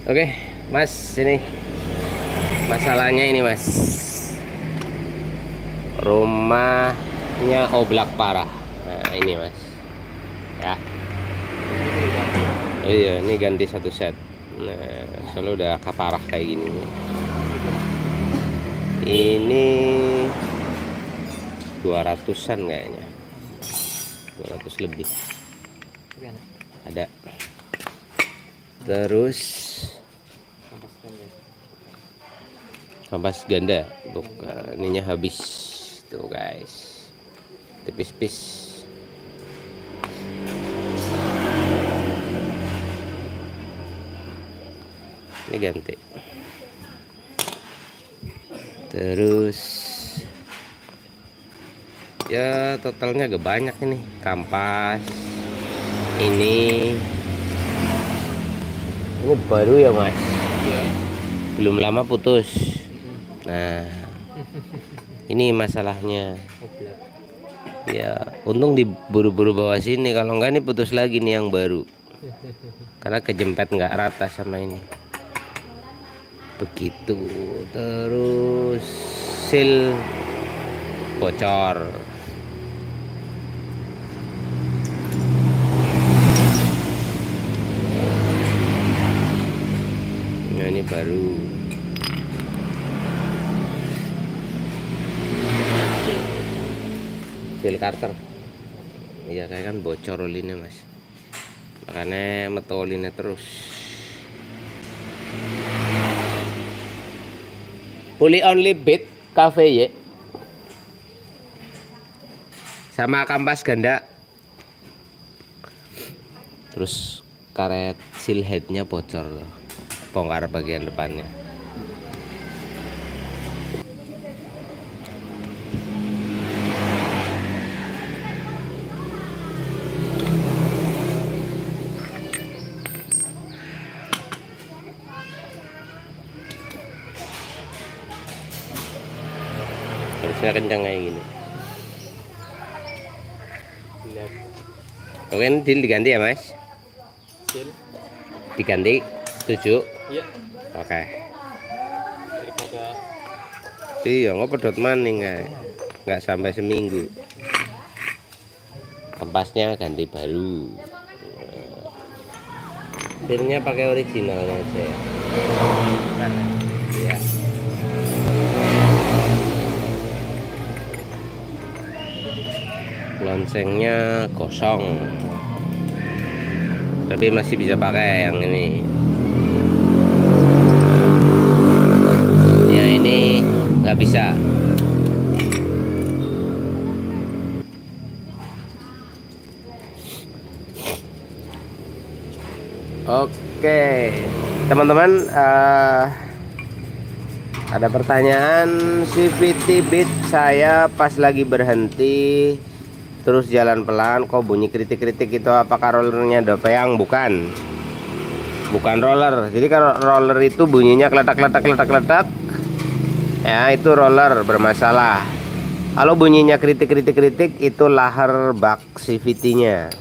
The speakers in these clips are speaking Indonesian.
Oke, Mas, ini masalahnya ini, Mas. Rumahnya oblak parah. Nah, ini, Mas. Ya. Oh iya, ini ganti satu set. Nah, soalnya udah keparah kayak gini. Ini 200-an kayaknya. 200 lebih. Ada. Terus kampas ganda. Bukan, ininya habis. Tuh, guys. Tipis-tipis. Ini ganti. Terus ya totalnya agak banyak ini. Kampas ini baru ya, Mas. Belum lama putus. Nah, ini masalahnya. Ya, untung diburu-buru bawa sini, kalau enggak ini putus lagi nih yang baru. Karena kejempet nggak rata sama ini. Begitu. Terus seal bocor. Nah, ini baru. Seal karter. Iya, kayak kan bocor olinnya, Mas. Makanya metu olinnya terus. Fully only bit cafe ya. Sama kampas ganda. Terus karet seal headnya bocor loh. Bongkar bagian depannya. Harusnya kencang kayak gini. Oke, ini diganti ya, Mas? Diganti, setuju? Iya. Oke. Daripada Iya, nggak pedot maning nggak sampai seminggu. Kempasnya ganti baru. Filmnya pakai original aja. Iya. Loncengnya kosong, tapi masih bisa pakai yang ini. Ya, ini nggak bisa. Oke, teman-teman, ada pertanyaan. CVT Beat saya pas lagi berhenti terus jalan pelan kok bunyi kritik-kritik, itu apakah rollernya ada peyang? Bukan roller. Jadi kalau roller itu bunyinya kletak ya, itu roller bermasalah. Kalau bunyinya kritik itu lahar bak CVT nya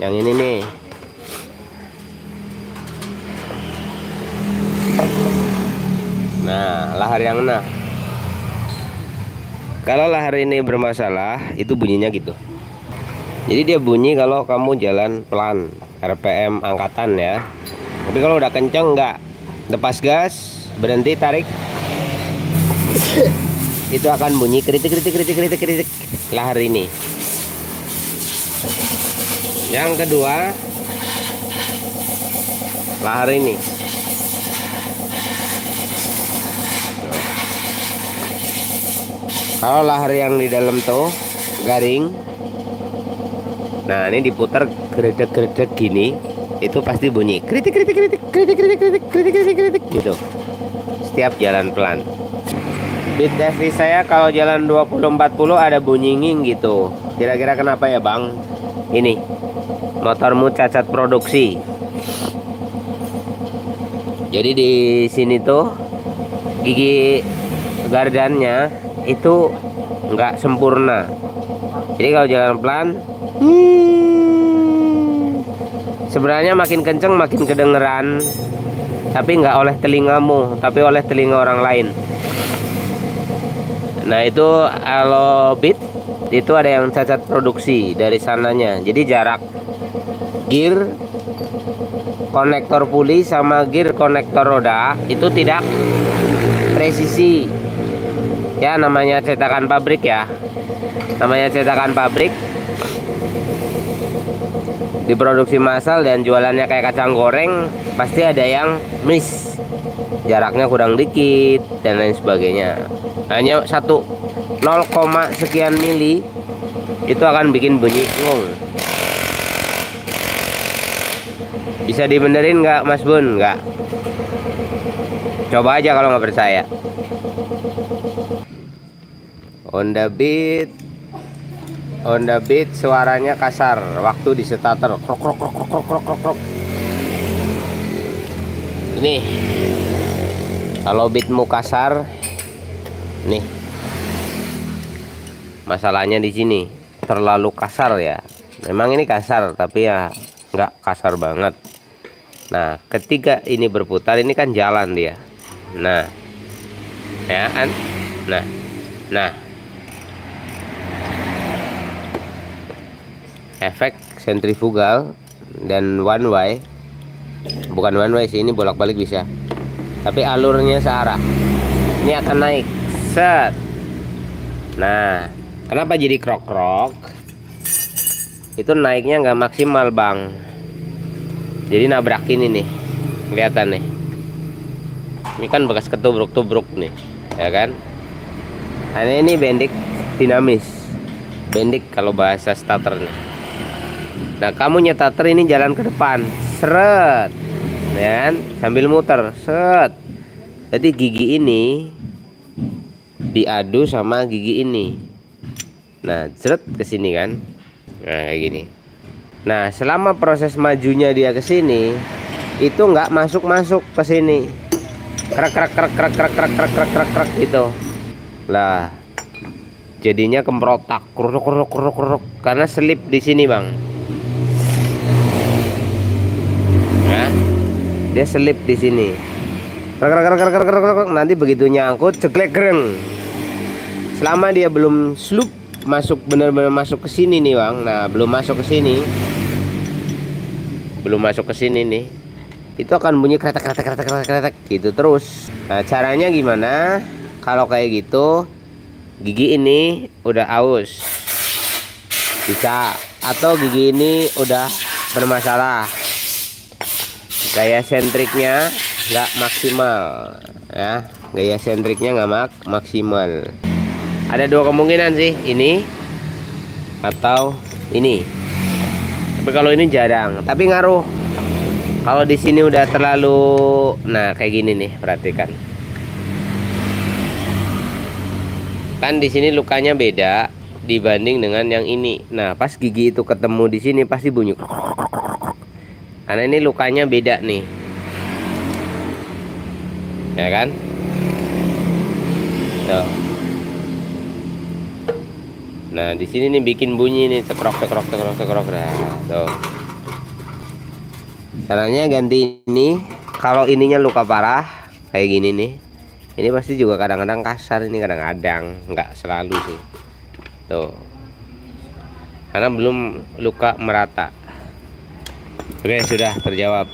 yang ini nih. Nah, lahar yang kalau lahar ini bermasalah, itu bunyinya gitu. Jadi dia bunyi kalau kamu jalan pelan, RPM angkatan ya. Tapi kalau udah kenceng enggak, lepas gas, berhenti, tarik, itu akan bunyi kritik lahar ini. Yang kedua, lahar ini. Kalau lahar yang di dalam tuh garing, nah ini diputar geredek gini, itu pasti bunyi kritik gitu. Setiap jalan pelan. Beat TV saya kalau jalan 20-40 ada bunyi nging gitu. Kira-kira kenapa ya, Bang? Ini motormu cacat produksi. Jadi di sini tuh gigi gardannya itu nggak sempurna. Jadi kalau jalan pelan, sebenarnya makin kenceng makin kedengeran tapi nggak oleh telingamu, tapi oleh telinga orang lain. Nah itu kalau bit itu ada yang cacat produksi dari sananya. Jadi jarak gear konektor puli sama gear konektor roda itu tidak presisi. Ya namanya cetakan pabrik ya. Namanya cetakan pabrik, diproduksi massal dan jualannya kayak kacang goreng, pasti ada yang miss, jaraknya kurang dikit dan lain sebagainya. Hanya 0, sekian mili itu akan bikin bunyi ngong. Bisa dibenerin nggak Mas Bun? Nggak. Coba aja kalau nggak percaya. Honda Beat suaranya kasar waktu di starter. Krok krok krok krok krok krok krok krok. Ini kalau beatmu kasar, nih masalahnya di sini terlalu kasar ya. Memang ini kasar tapi ya nggak kasar banget. Nah ketika ini berputar ini kan jalan dia. Nah ya kan. Nah efek sentrifugal dan one way, bukan one way sih, ini bolak-balik bisa, tapi alurnya searah. Ini akan naik set. Nah kenapa jadi krok-krok? Itu naiknya nggak maksimal bang, jadi nabrak ini nih, kelihatan nih, ini kan bekas ketubruk-tubruk nih ya kan. Nah, ini bendik dinamis, bendik kalau bahasa starter nih. Nah kamu nyetater ini jalan ke depan, seret, ya kan? Sambil muter, set. Jadi gigi ini diadu sama gigi ini. Nah, seret ke sini kan? Nah kayak gini. Nah selama proses majunya dia ke sini, itu nggak masuk ke sini. Krek krek krek krek krek krek krek krek krek krek gitu. Lah, jadinya kemprotak, kuruk kuruk kuruk kuruk karena selip di sini bang. Dia selip di sini. Nanti begitu nyangkut ceklek gereng. Selama dia belum slup masuk, benar-benar masuk ke sini nih bang. Nah belum masuk ke sini, nih, itu akan bunyi kretek kretek kretek kretek kretek gitu terus. Nah caranya gimana? Kalau kayak gitu gigi ini udah aus bisa, atau gigi ini udah bermasalah, gaya sentriknya nggak maksimal ya, gaya sentriknya nggak maksimal. Ada dua kemungkinan sih, ini atau ini, tapi kalau ini jarang, tapi ngaruh kalau di sini udah terlalu. Nah kayak gini nih, perhatikan kan di sini lukanya beda dibanding dengan yang ini. Nah pas gigi itu ketemu di sini pasti bunyi karena ini lukanya beda nih ya kan. Tuh. Nah di sini nih bikin bunyi nih, cekrok cekrok cekrok cekrok. Nah tuh caranya ganti ini. Kalau ininya luka parah kayak gini nih, ini pasti juga kadang-kadang kasar, ini kadang-kadang, nggak selalu sih tuh, karena belum luka merata. Oke sudah terjawab.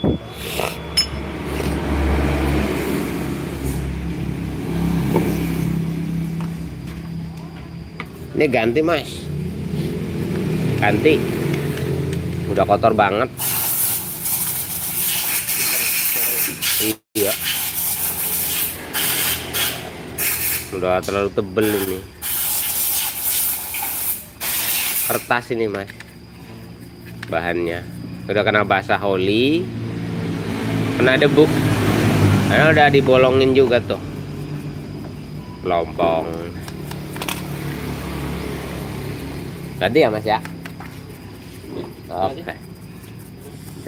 Ini ganti mas, ganti, udah kotor banget. Iya, udah terlalu tebel ini kertas ini mas, bahannya udah kena basah oli, kena debu, karena udah dibolongin juga tuh lompong. Tadi ya mas ya. Oke,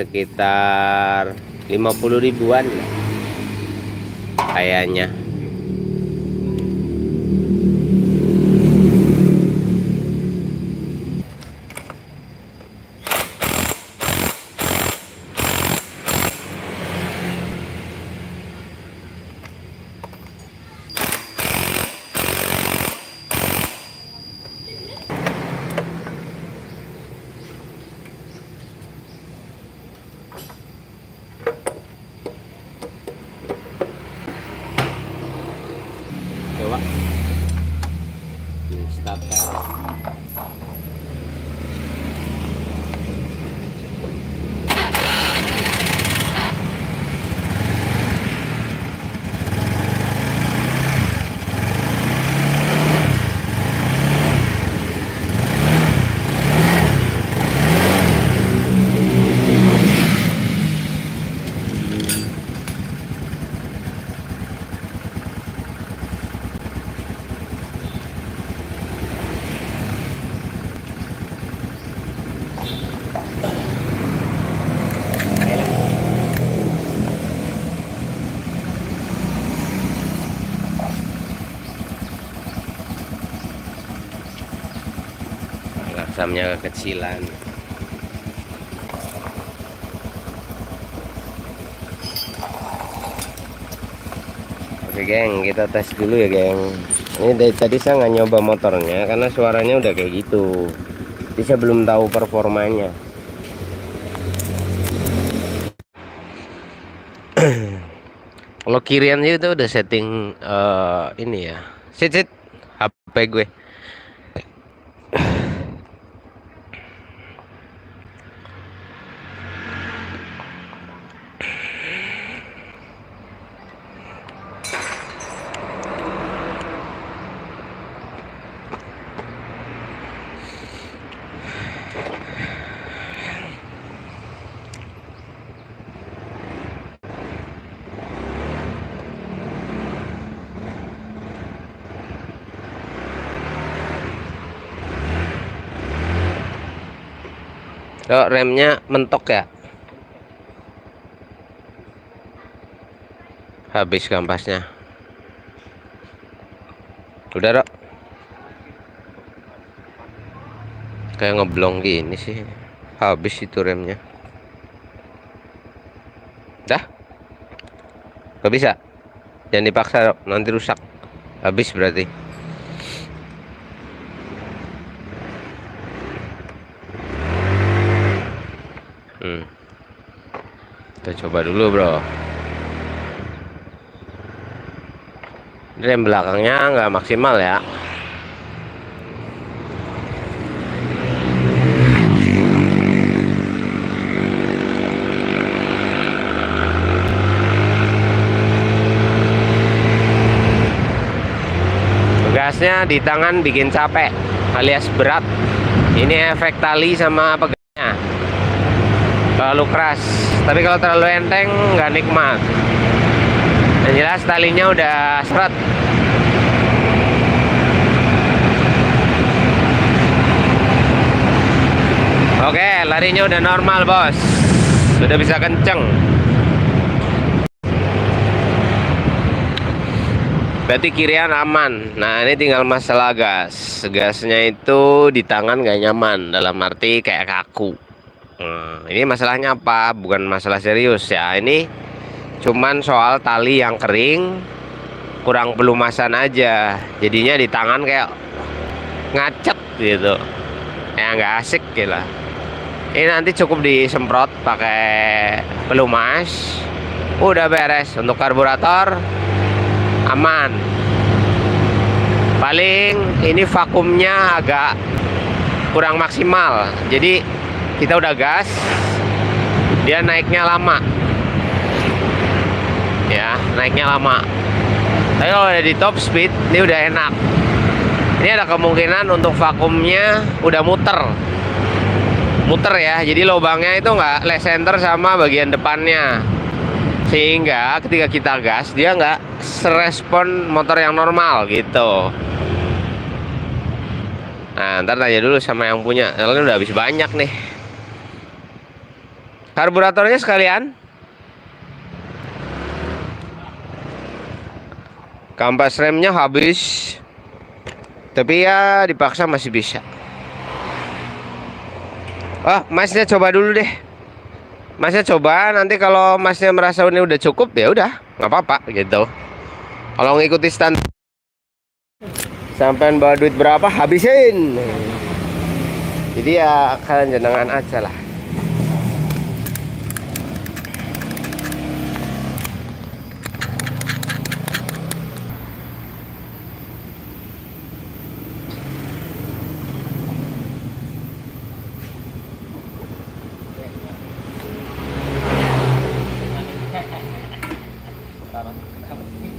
sekitar 50 ribuan kayaknya. starter. Laksamnya kekecilan. Oke geng, kita tes dulu ya geng. Ini dari tadi saya nggak nyoba motornya karena suaranya udah kayak gitu. Jadi saya belum tahu performanya. Kalau kirian itu udah setting ini ya. Sit HP gue. Oh, remnya mentok ya. Habis kampasnya. Udah, Rok. Kayak ngeblong gini sih. Habis itu remnya. Dah. Gak bisa. Jangan dipaksa, Rok. Nanti rusak. Habis berarti. Kita coba dulu bro. Rem belakangnya nggak maksimal ya. Gasnya di tangan bikin capek alias berat. Ini efek tali sama pegangnya terlalu keras, tapi kalau terlalu enteng nggak nikmat. Yang jelas talinya udah seret. Oke, larinya udah normal bos, sudah bisa kenceng. Berarti kirian aman. Nah ini tinggal masalah gas. Gasnya itu di tangan gak nyaman, dalam arti kayak kaku. Ini masalahnya apa? Bukan masalah serius ya. Ini cuman soal tali yang kering, kurang pelumasan aja. Jadinya di tangan kayak ngacet gitu. Ya nggak asik gitu lah. Ini nanti cukup disemprot pakai pelumas. Udah beres. Untuk karburator aman. Paling ini vakumnya agak kurang maksimal. Jadi kita udah gas, dia naiknya lama. Ya, naiknya lama. Tapi kalau udah di top speed, ini udah enak. Ini ada kemungkinan untuk vakumnya udah muter. Muter ya, jadi lubangnya itu nggak less center sama bagian depannya. Sehingga ketika kita gas, dia nggak serespon motor yang normal gitu. Nah, ntar tanya dulu sama yang punya. Soalnya udah habis banyak nih. Karburatornya sekalian. Kampas remnya habis. Tapi ya dipaksa masih bisa. Oh, masnya coba dulu deh. Masnya coba, nanti kalau masnya merasa ini udah cukup ya udah, nggak apa-apa gitu. Kalau ngikuti standar sampai bawa duit berapa habisin. Jadi ya kalian jenengan aja lah. Taruh.